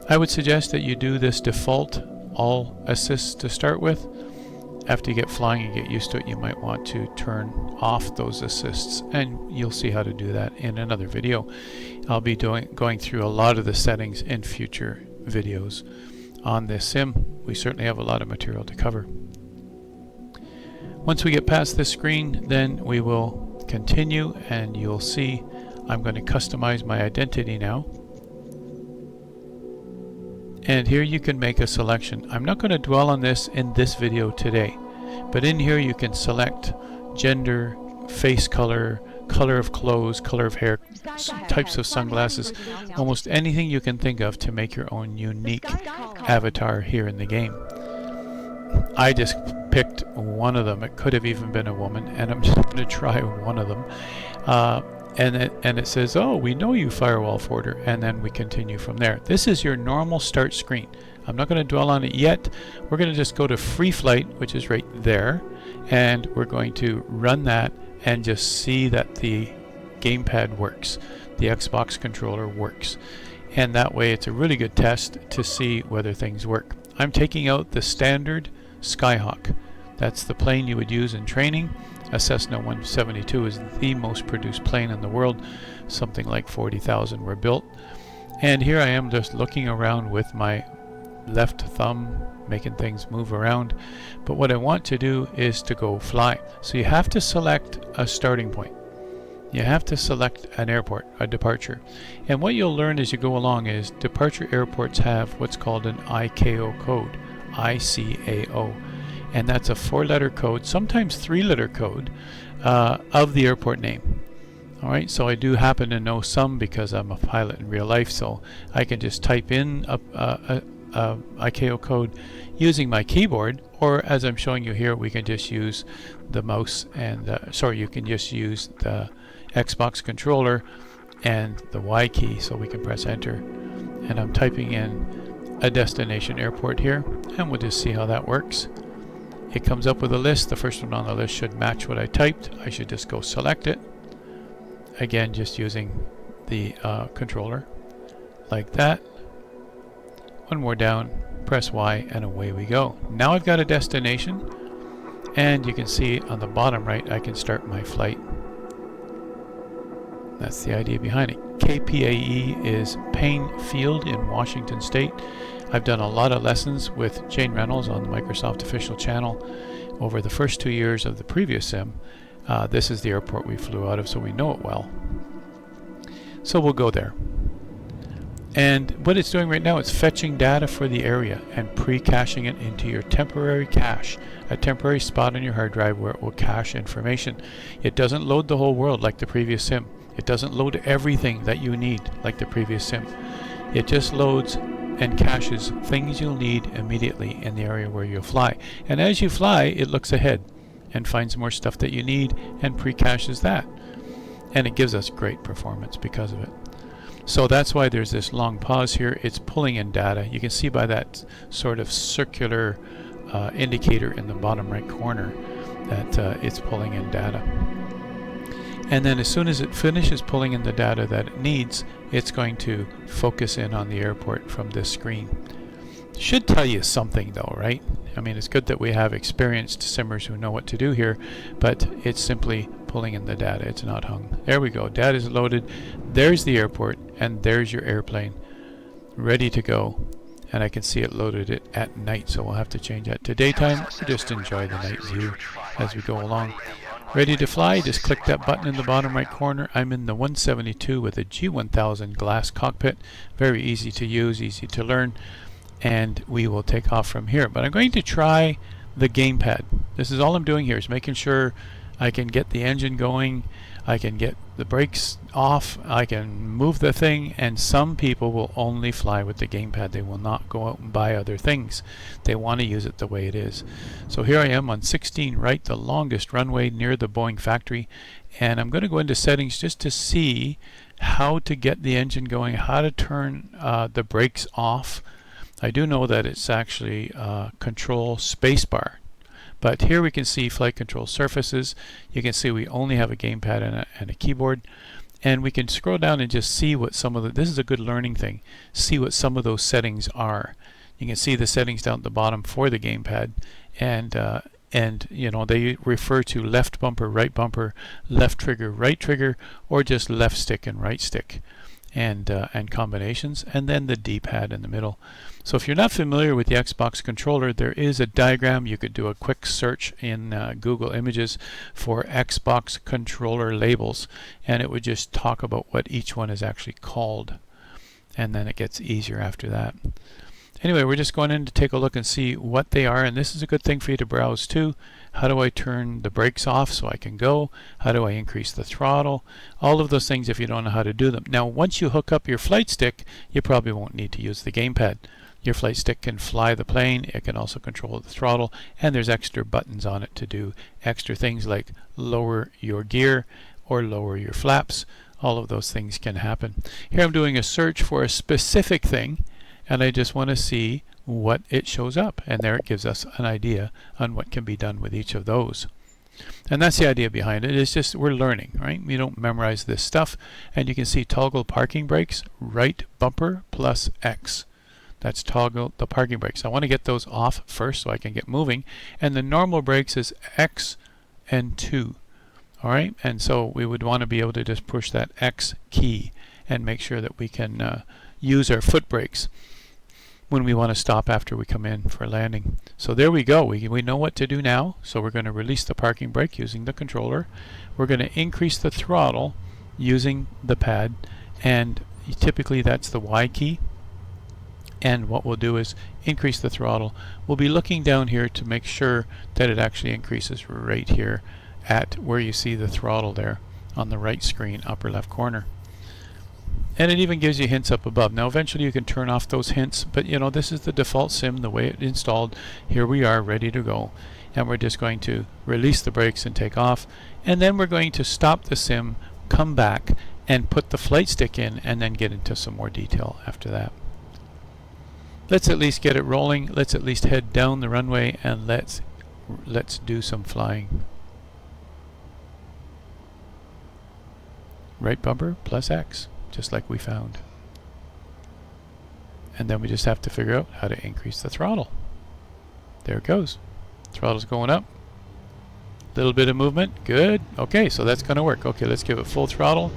I would suggest that you do this default all assists to start with. After you get flying and get used to it, you might want to turn off those assists, and you'll see how to do that in another video. I'll be going through a lot of the settings in future videos on this sim. We certainly have a lot of material to cover. Once we get past this screen, then we will continue, and you'll see I'm going to customize my identity now. And here you can make a selection. I'm not going to dwell on this in this video today, but in here you can select gender, face color, color of clothes, color of hair, types of sunglasses, almost anything you can think of to make your own unique avatar here in the game. I just picked one of them. It could have even been a woman, and I'm just going to try one of them. And it says, oh, we know you, Firewall Forder, and then we continue from there. This is your normal start screen. I'm not going to dwell on it yet. We're going to just go to Free Flight, which is right there, and we're going to run that and just see that the gamepad works, the Xbox controller works. And that way it's a really good test to see whether things work. I'm taking out the standard Skyhawk. That's the plane you would use in training. A Cessna 172 is the most produced plane in the world. Something like 40,000 were built. And here I am just looking around with my left thumb, making things move around. But what I want to do is to go fly. So you have to select a starting point. You have to select an airport, a departure. And what you'll learn as you go along is departure airports have what's called an ICAO code, ICAO. And that's a 4-letter code, sometimes 3-letter code, of the airport name. Alright, so I do happen to know some because I'm a pilot in real life, so I can just type in a ICAO code using my keyboard, or as I'm showing you here, we can just use the mouse and, you can just use the Xbox controller and the Y key, so we can press enter. And I'm typing in a destination airport here, and we'll just see how that works. It comes up with a list. The first one on the list should match what I typed. I should just go select it. Again, just using the controller like that. One more down, press Y, and away we go. Now I've got a destination, and you can see on the bottom right I can start my flight. That's the idea behind it. KPAE is Payne Field in Washington State. I've done a lot of lessons with Jane Reynolds on the Microsoft official channel over the first 2 years of the previous sim. This is the airport we flew out of, so we know it well. So we'll go there. And what it's doing right now, it's fetching data for the area and pre-caching it into your temporary cache, a temporary spot on your hard drive where it will cache information. It doesn't load the whole world like the previous sim. It doesn't load everything that you need like the previous sim. It just loads and caches things you'll need immediately in the area where you'll fly. And as you fly, it looks ahead and finds more stuff that you need and pre-caches that. And it gives us great performance because of it. So that's why there's this long pause here. It's pulling in data. You can see by that sort of circular indicator in the bottom right corner that it's pulling in data. And then as soon as it finishes pulling in the data that it needs, it's going to focus in on the airport from this screen. Should tell you something though, right? I mean, it's good that we have experienced simmers who know what to do here, but it's simply pulling in the data. It's not hung. There we go. Data is loaded. There's the airport, and there's your airplane ready to go. And I can see it loaded it at night, so we'll have to change that to daytime. We'll just enjoy the night view as we go along. Ready to fly, just click that button in the bottom right corner. I'm in the 172 with a G1000 glass cockpit. Very easy to use, easy to learn. and we will take off from here. But I'm going to try the gamepad. This is all I'm doing here, is making sure I can get the engine going, I can get the brakes off, I can move the thing, and some people will only fly with the gamepad. They will not go out and buy other things. They want to use it the way it is. So here I am on 16 right, the longest runway near the Boeing factory, and I'm going to go into settings just to see how to get the engine going, how to turn the brakes off. I do know that it's actually control spacebar. But here we can see flight control surfaces. You can see we only have a gamepad and a keyboard. And we can scroll down and just see what some of the, this is a good learning thing, see what some of those settings are. You can see the settings down at the bottom for the gamepad. And you know, they refer to left bumper, left trigger, right trigger, or just left stick and right stick. And combinations, and then the D-pad in the middle. So if you're not familiar with the Xbox controller, there is a diagram. You could do a quick search in Google Images for Xbox controller labels, and it would just talk about what each one is actually called, and then it gets easier after that. Anyway, we're just going in to take a look and see what they are, and this is a good thing for you to browse too. How do I turn the brakes off so I can go? How do I increase the throttle? All of those things if you don't know how to do them. Now, once you hook up your flight stick, you probably won't need to use the gamepad. Your flight stick can fly the plane, it can also control the throttle, and there's extra buttons on it to do extra things like lower your gear or lower your flaps. All of those things can happen. Here I'm doing a search for a specific thing, and I just want to see what it shows up, and there it gives us an idea on what can be done with each of those. And that's the idea behind it. It's just we're learning, right? We don't memorize this stuff. And you can see toggle parking brakes, right bumper plus X. That's toggle the parking brakes. I want to get those off first so I can get moving. And the normal brakes is X and 2. All right, and so we would want to be able to just push that X key and make sure that we can use our foot brakes when we want to stop after we come in for landing. So there we go. We know what to do now. So we're going to release the parking brake using the controller. We're going to increase the throttle using the pad, and typically that's the Y key. And what we'll do is increase the throttle. We'll be looking down here to make sure that it actually increases right here at where you see the throttle there on the right screen, upper left corner. And it even gives you hints up above. Now eventually you can turn off those hints, but you know, this is the default sim, the way it's installed. Here we are ready to go. And we're just going to release the brakes and take off. And then we're going to stop the sim, come back, and put the flight stick in, and then get into some more detail after that. Let's at least get it rolling. Let's at least head down the runway, and let's do some flying. Right bumper plus X. Just like we found. And then we just have to figure out how to increase the throttle. There it goes. Throttle's going up. Little bit of movement. Good. Okay, so that's going to work. Okay, let's give it full throttle.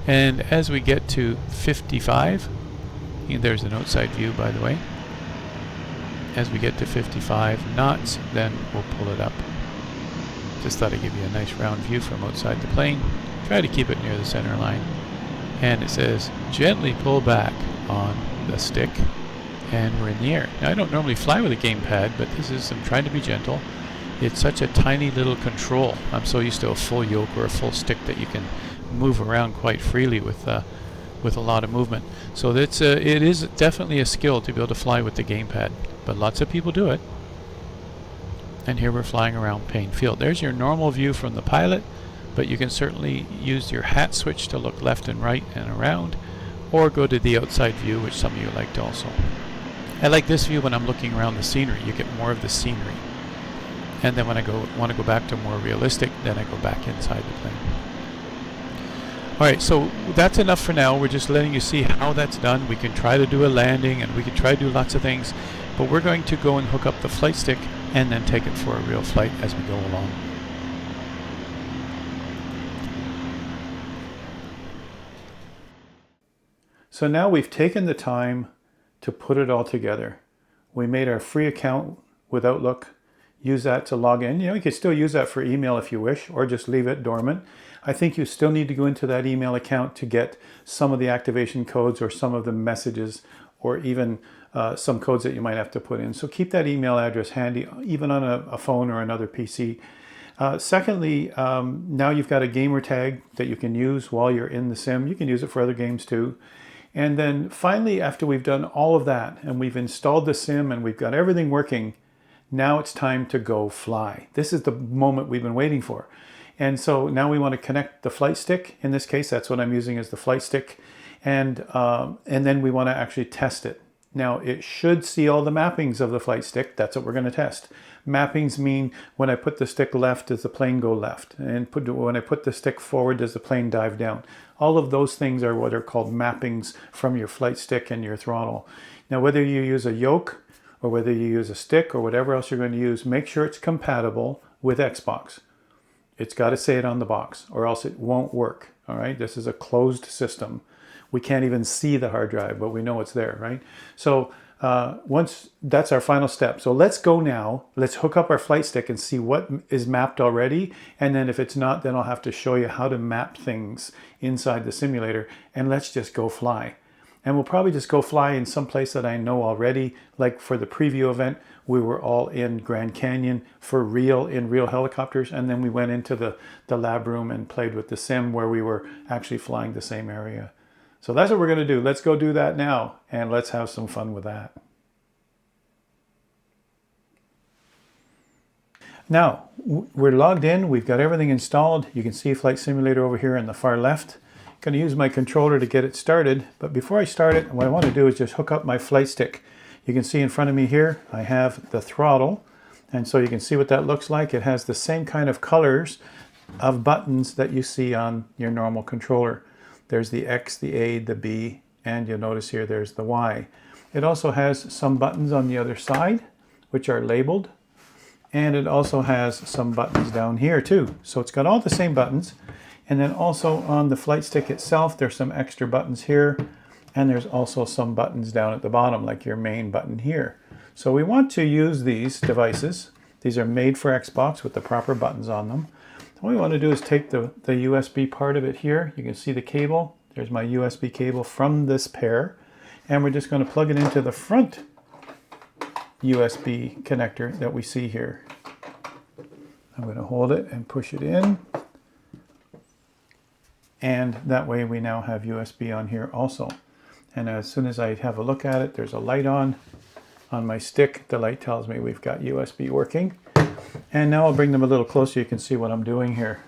And as we get to 55, and there's an outside view, by the way. As we get to 55 knots, then we'll pull it up. Just thought I'd give you a nice round view from outside the plane. Try to keep it near the center line. And it says gently pull back on the stick, and we're in the air. Now I don't normally fly with a gamepad, but this is, I'm trying to be gentle. It's such a tiny little control. I'm so used to a full yoke or a full stick that you can move around quite freely with a lot of movement. So that's it is definitely a skill to be able to fly with the gamepad, but lots of people do it. And here we're flying around Payne Field. There's your normal view from the pilot. But you can certainly use your hat switch to look left and right and around, or go to the outside view, which some of you liked also. I like this view when I'm looking around the scenery. You get more of the scenery. And then when I want to go back to more realistic, then I go back inside the plane. Alright, so that's enough for now. We're just letting you see how that's done. We can try to do a landing, and we can try to do lots of things, but we're going to go and hook up the flight stick and then take it for a real flight as we go along. So now we've taken the time to put it all together. We made our free account with Outlook. Use that to log in. You know, you could still use that for email if you wish, or just leave it dormant. I think you still need to go into that email account to get some of the activation codes or some of the messages or even some codes that you might have to put in. So keep that email address handy, even on a phone or another PC. Secondly, now you've got a gamer tag that you can use while you're in the sim. You can use it for other games too. And then finally, after we've done all of that and we've installed the sim and we've got everything working, now it's time to go fly. This is the moment we've been waiting for. And so now we want to connect the flight stick. In this case, that's what I'm using as the flight stick. And then we want to actually test it. Now it should see all the mappings of the flight stick. That's what we're going to test. Mappings mean when I put the stick left, does the plane go left? And when I put the stick forward, does the plane dive down? All of those things are what are called mappings from your flight stick and your throttle. Now whether you use a yoke or whether you use a stick or whatever else you're going to use, make sure it's compatible with Xbox. It's got to say it on the box or else it won't work. All right, this is a closed system. We can't even see the hard drive, but we know it's there, right? So once that's our final step. So let's go now. Let's hook up our flight stick and see what is mapped already. And then if it's not, then I'll have to show you how to map things inside the simulator. And let's just go fly. And we'll probably just go fly in some place that I know already. Like for the preview event, we were all in Grand Canyon for real, in real helicopters. And then we went into the lab room and played with the sim where we were actually flying the same area. So that's what we're going to do. Let's go do that now, and let's have some fun with that. Now, we're logged in. We've got everything installed. You can see Flight Simulator over here on the far left. I'm going to use my controller to get it started. But before I start it, what I want to do is just hook up my flight stick. You can see in front of me here, I have the throttle. And so you can see what that looks like. It has the same kind of colors of buttons that you see on your normal controller. There's the X, the A, the B, and you'll notice here there's the Y. It also has some buttons on the other side, which are labeled. And it also has some buttons down here too. So it's got all the same buttons. And then also on the flight stick itself, there's some extra buttons here. And there's also some buttons down at the bottom, like your main button here. So we want to use these devices. These are made for Xbox with the proper buttons on them. What we want to do is take the USB part of it here. You can see the cable. There's my USB cable from this pair. And we're just going to plug it into the front USB connector that we see here. I'm going to hold it and push it in. And that way we now have USB on here also. And as soon as I have a look at it, there's a light on my stick. The light tells me we've got USB working. And now I'll bring them a little closer. You can see what I'm doing here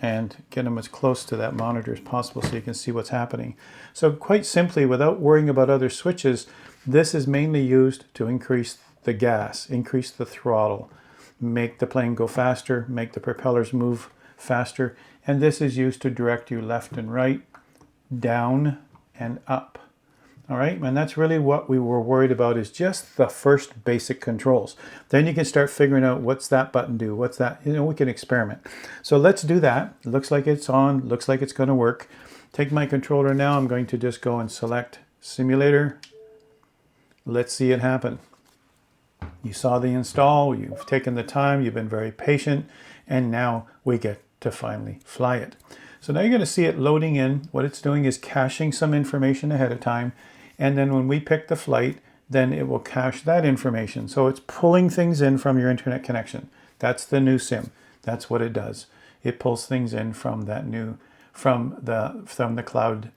and get them as close to that monitor as possible so you can see what's happening. So quite simply, without worrying about other switches, this is mainly used to increase the gas, increase the throttle, make the plane go faster, make the propellers move faster. And this is used to direct you left and right, down and up. All right, and that's really what we were worried about, is just the first basic controls. Then you can start figuring out what's that button do, what's that, we can experiment. So let's do that. It looks like it's on, looks like it's going to work. Take my controller now. I'm going to just go and select simulator. Let's see it happen. You saw the install, you've taken the time, you've been very patient, and now we get to finally fly it. So now you're going to see it loading in. What it's doing is caching some information ahead of time. And then when we pick the flight, then it will cache that information. So it's pulling things in from your internet connection. That's the new sim. That's what it does. It pulls things in from that new, from the cloud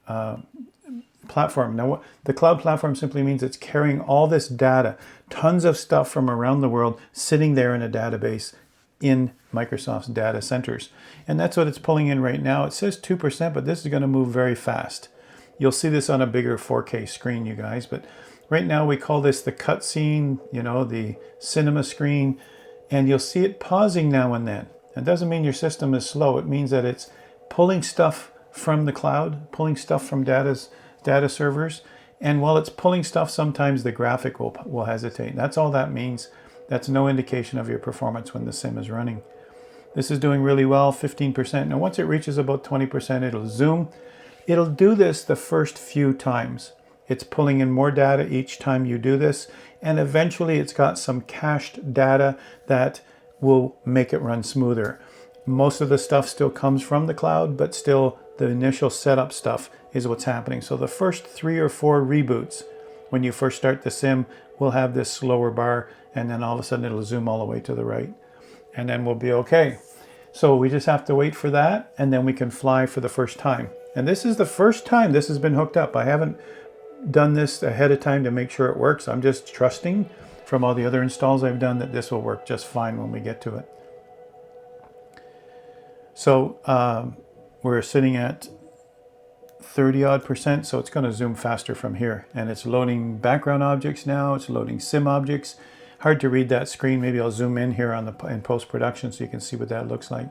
platform. Now, the cloud platform simply means it's carrying all this data, tons of stuff from around the world, sitting there in a database in Microsoft's data centers. And that's what it's pulling in right now. It says 2%, but this is going to move very fast. You'll see this on a bigger 4K screen, you guys, but right now we call this the cutscene, the cinema screen, and you'll see it pausing now and then. It doesn't mean your system is slow. It means that it's pulling stuff from the cloud, pulling stuff from data servers, and while it's pulling stuff, sometimes the graphic will hesitate. That's all that means. That's no indication of your performance when the sim is running. This is doing really well, 15%. Now once it reaches about 20%, it'll zoom. It'll do this the first few times. It's pulling in more data each time you do this, and eventually it's got some cached data that will make it run smoother. Most of the stuff still comes from the cloud, but still the initial setup stuff is what's happening. So the first 3 or 4 reboots when you first start the sim, we'll have this slower bar, and then all of a sudden it'll zoom all the way to the right, and then we'll be okay. So we just have to wait for that, and then we can fly for the first time. And this is the first time this has been hooked up. I haven't done this ahead of time to make sure it works. I'm just trusting from all the other installs I've done that this will work just fine when we get to it. So we're sitting at 30% odd, so it's going to zoom faster from here. And it's loading background objects now. It's loading sim objects. Hard to read that screen. Maybe I'll zoom in here in post-production so you can see what that looks like.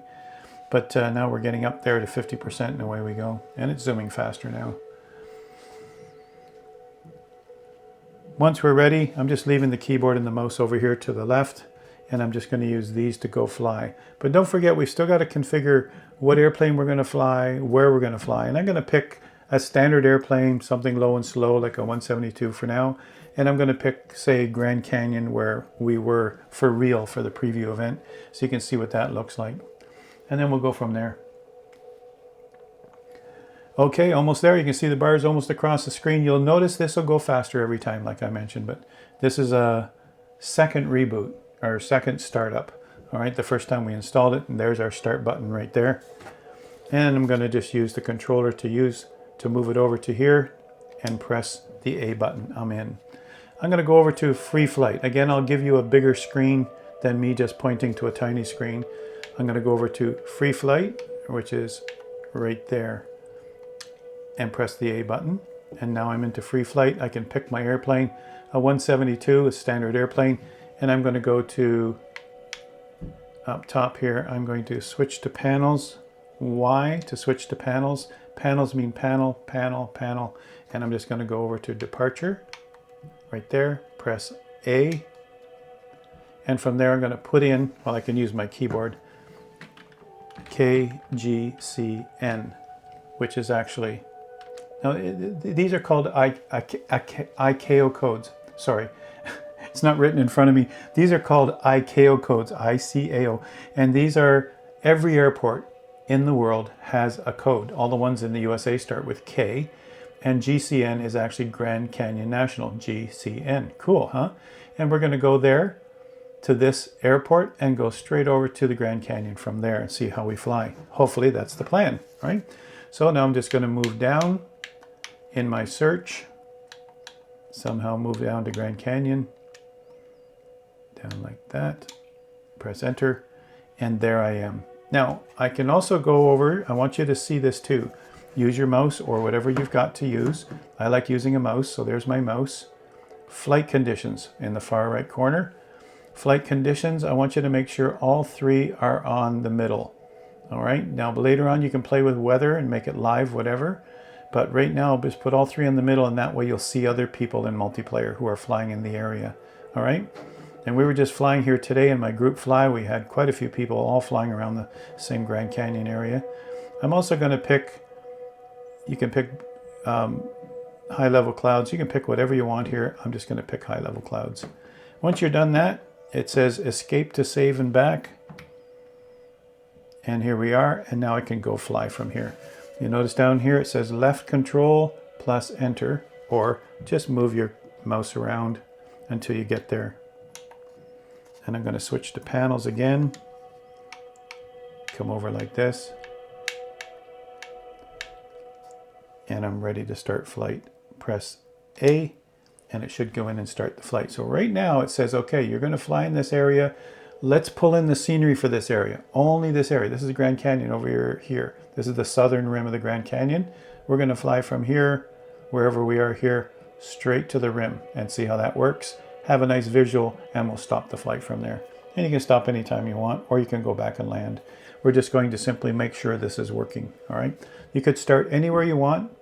But now we're getting up there to 50% and away we go. And it's zooming faster now. Once we're ready, I'm just leaving the keyboard and the mouse over here to the left. And I'm just going to use these to go fly. But don't forget, we've still got to configure what airplane we're going to fly, where we're going to fly. And I'm going to pick a standard airplane, something low and slow, like a 172 for now. And I'm going to pick, say, Grand Canyon, where we were for real for the preview event. So you can see what that looks like. And then we'll go from there. Okay, almost there. You can see the bars almost across the screen. You'll notice this will go faster every time, like I mentioned. But this is a second reboot, or second startup. All right, the first time we installed it, and there's our start button right there. And I'm going to just use the controller to move it over to here and press the A button. I'm in. I'm going to go over to free flight. Again, I'll give you a bigger screen than me just pointing to a tiny screen. I'm going to go over to free flight, which is right there, and press the A button. And now I'm into free flight. I can pick my airplane, a 172, a standard airplane, and I'm going to go to up top here. I'm going to switch to panels. Y to switch to panels. Panels mean panel, panel, panel. And I'm just going to go over to departure. Right there, press A. And from there I'm going to put in, well, I can use my keyboard, KGCN, which is actually, now these are called ICAO codes. Sorry, it's not written in front of me. These are called ICAO codes, ICAO. And these are, every airport in the world has a code. All the ones in the USA start with K. And GCN is actually Grand Canyon National, GCN. Cool, huh? And we're going to go there to this airport and go straight over to the Grand Canyon from there and see how we fly. Hopefully that's the plan, right? So now I'm just going to move down in my search. Somehow move down to Grand Canyon. Down like that. Press enter. And there I am. Now, I can also go over, I want you to see this too. Use your mouse or whatever you've got to use. I like using a mouse, so there's my mouse. Flight conditions in the far right corner. Flight conditions, I want you to make sure all three are on the middle. All right, now later on you can play with weather and make it live, whatever. But right now, just put all three in the middle, and that way you'll see other people in multiplayer who are flying in the area. All right, and we were just flying here today in my group fly. We had quite a few people all flying around the same Grand Canyon area. I'm also going to pick, you can pick high level clouds. You can pick whatever you want here. I'm just going to pick high level clouds. Once you're done that, it says escape to save and back. And here we are. And now I can go fly from here. You notice down here it says left control plus enter, or just move your mouse around until you get there. And I'm going to switch to panels again. Come over like this. And I'm ready to start flight. Press A, and it should go in and start the flight. So right now it says, okay, you're going to fly in this area. Let's pull in the scenery for this area. Only this area. This is the Grand Canyon over here. This is the southern rim of the Grand Canyon. We're going to fly from here, wherever we are here, straight to the rim and see how that works. Have a nice visual, and we'll stop the flight from there. And you can stop anytime you want, or you can go back and land. We're just going to simply make sure this is working. All right. You could start anywhere you want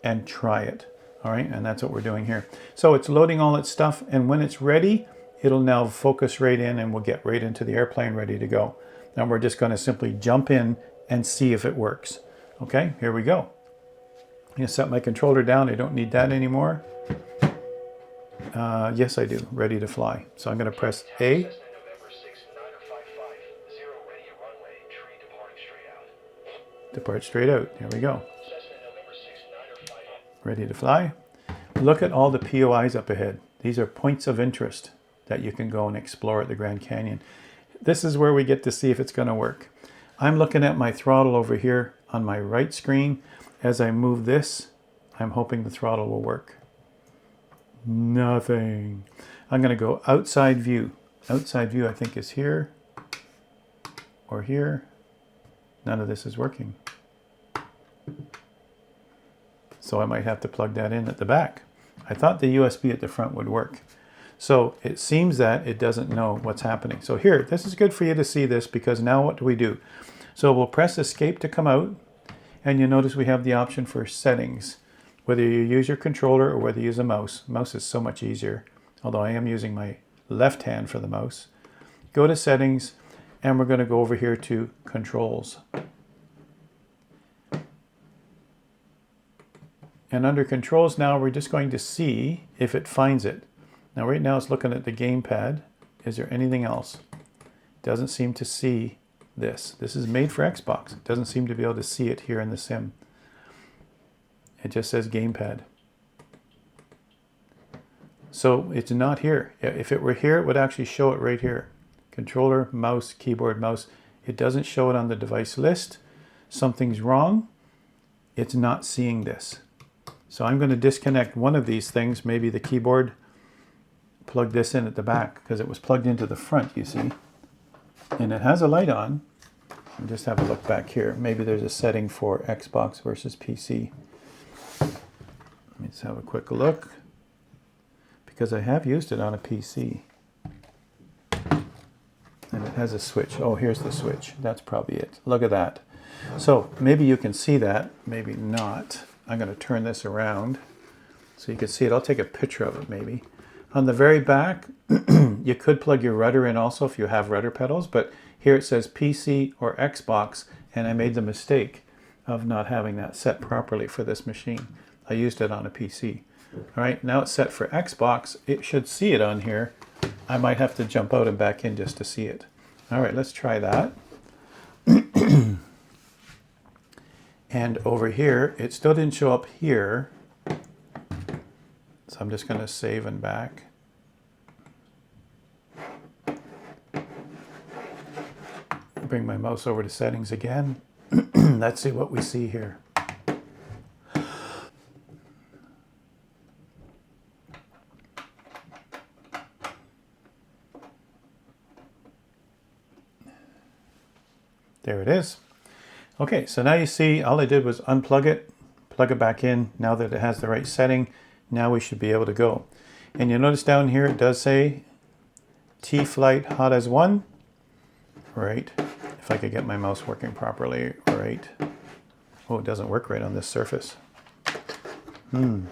and try it. All right, and that's what we're doing here. So it's loading all its stuff, and when it's ready, it'll now focus right in, and we'll get right into the airplane ready to go. Now we're just going to simply jump in and see if it works. Okay, here we go. I'm going to set my controller down. I don't need that anymore. Yes, I do. Ready to fly. So I'm going to press A. Depart straight out. Here we go. Ready to fly. Look at all the POIs up ahead. These are points of interest that you can go and explore at the Grand Canyon. This is where we get to see if it's going to work. I'm looking at my throttle over here on my right screen. As I move this, I'm hoping the throttle will work. Nothing. I'm going to go outside view. Outside view I think is here or here. None of this is working. So I might have to plug that in at the back. I thought the USB at the front would work. So it seems that it doesn't know what's happening. So here, this is good for you to see this, because now what do we do? So we'll press escape to come out, and you notice we have the option for settings. Whether you use your controller or whether you use a mouse. Mouse is so much easier, although I am using my left hand for the mouse. Go to settings, and we're going to go over here to controls. And under controls now, we're just going to see if it finds it. Now right now it's looking at the gamepad. Is there anything else? It doesn't seem to see this. This is made for Xbox. It doesn't seem to be able to see it here in the sim. It just says gamepad. So it's not here. If it were here, it would actually show it right here. Controller, mouse, keyboard, mouse. It doesn't show it on the device list. Something's wrong. It's not seeing this. So I'm going to disconnect one of these things, maybe the keyboard, plug this in at the back, because it was plugged into the front, you see. And it has a light on. I'll just have a look back here. Maybe there's a setting for Xbox versus PC. Let me just have a quick look, because I have used it on a PC. And it has a switch. Oh, here's the switch. That's probably it. Look at that. So maybe you can see that, maybe not. I'm going to turn this around so you can see it. I'll take a picture of it maybe. On the very back, you could plug your rudder in also if you have rudder pedals, but here it says PC or Xbox, and I made the mistake of not having that set properly for this machine. I used it on a PC. All right, now it's set for Xbox. It should see it on here. I might have to jump out and back in just to see it. All right, let's try that. And over here, it still didn't show up here. So I'm just going to save and back. Bring my mouse over to settings again. Let's see what we see here. There it is. Okay, so now you see all I did was unplug it, plug it back in. Now that it has the right setting, now we should be able to go. And you notice down here it does say T.Flght Hotas One. Right. If I could get my mouse working properly. Right. Oh, it doesn't work right on this surface. All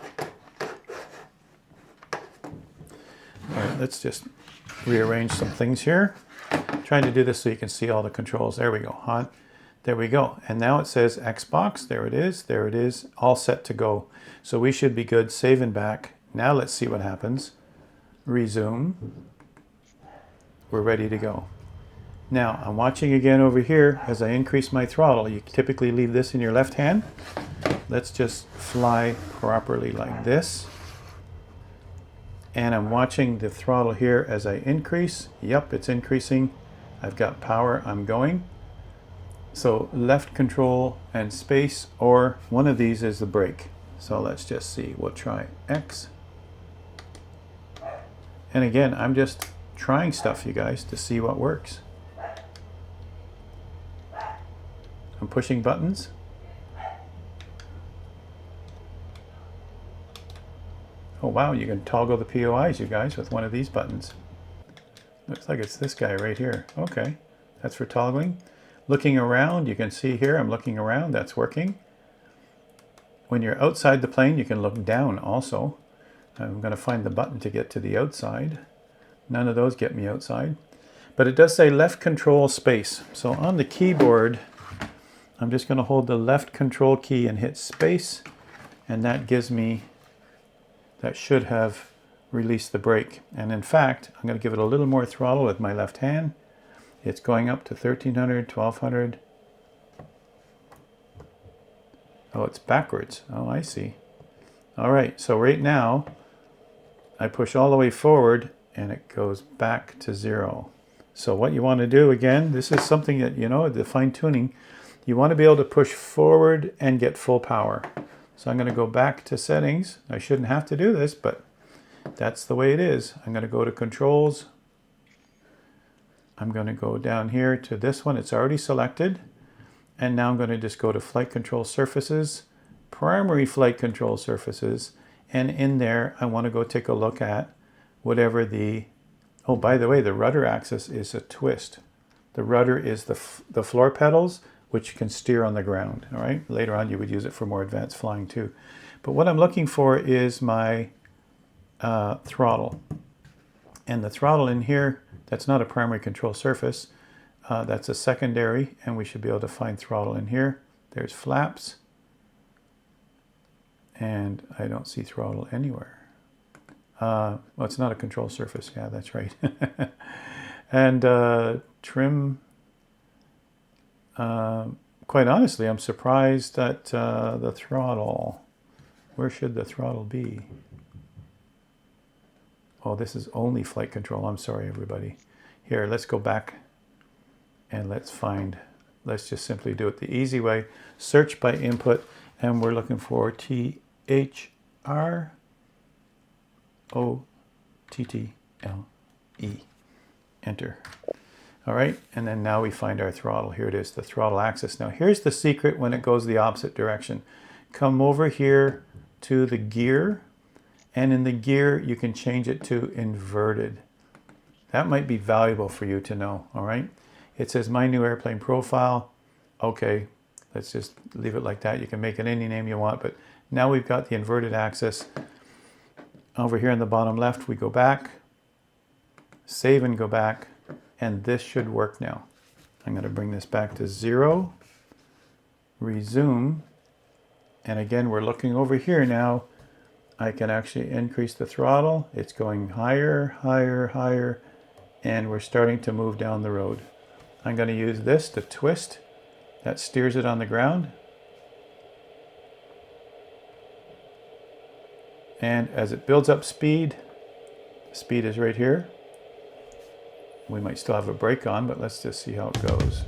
right, let's just rearrange some things here. I'm trying to do this so you can see all the controls. There we go. Hot. There we go. And now it says Xbox. There it is. There it is. All set to go. So we should be good. Save and back. Now let's see what happens. Resume. We're ready to go. Now I'm watching again over here as I increase my throttle. You typically leave this in your left hand. Let's just fly properly like this. And I'm watching the throttle here as I increase. Yep, it's increasing. I've got power. I'm going. So left control and space, or one of these is the brake. So let's just see. We'll try X. And again, I'm just trying stuff, you guys, to see what works. I'm pushing buttons. Oh wow, you can toggle the POIs, you guys, with one of these buttons. Looks like it's this guy right here. Okay, that's for toggling. Looking around, you can see here, I'm looking around, that's working. When you're outside the plane, you can look down also. I'm going to find the button to get to the outside. None of those get me outside. But it does say left control space. So on the keyboard, I'm just going to hold the left control key and hit space. And that gives me, that should have released the brake. And in fact, I'm going to give it a little more throttle with my left hand. It's going up to 1300, 1200. Oh, it's backwards. Oh, I see. All right, so right now, I push all the way forward and it goes back to 0. So what you want to do, again, this is something that, you know, the fine tuning, you want to be able to push forward and get full power. So I'm going to go back to settings. I shouldn't have to do this, but that's the way it is. I'm going to go to controls. I'm going to go down here to this one. It's already selected. And now I'm going to just go to flight control surfaces, primary flight control surfaces. And in there, I want to go take a look at whatever the, oh, by the way, the rudder axis is a twist. The rudder is the floor pedals, which can steer on the ground, all right? Later on, you would use it for more advanced flying too. But what I'm looking for is my throttle. And the throttle in here, that's not a primary control surface. That's a secondary, and we should be able to find throttle in here. There's flaps. And I don't see throttle anywhere. Well, it's not a control surface. Yeah, that's right. And trim. Quite honestly, I'm surprised that the throttle, where should the throttle be? Oh, this is only flight control. I'm sorry, everybody. Here, let's go back and let's just simply do it the easy way. Search by input, and we're looking for THROTTLE. Enter. All right, and then now we find our throttle. Here it is, the throttle axis. Now here's the secret when it goes the opposite direction. Come over here to the gear, and in the gear you can change it to inverted. That might be valuable for you to know, all right? It says my new airplane profile. Okay, let's just leave it like that. You can make it any name you want, but now we've got the inverted axis. Over here in the bottom left, we go back, save and go back, and this should work now. I'm going to bring this back to 0, resume, and again, we're looking over here now. I can actually increase the throttle. It's going higher, higher, higher, and we're starting to move down the road. I'm going to use this to twist. That steers it on the ground. And as it builds up speed, speed is right here. We might still have a brake on, but let's just see how it goes.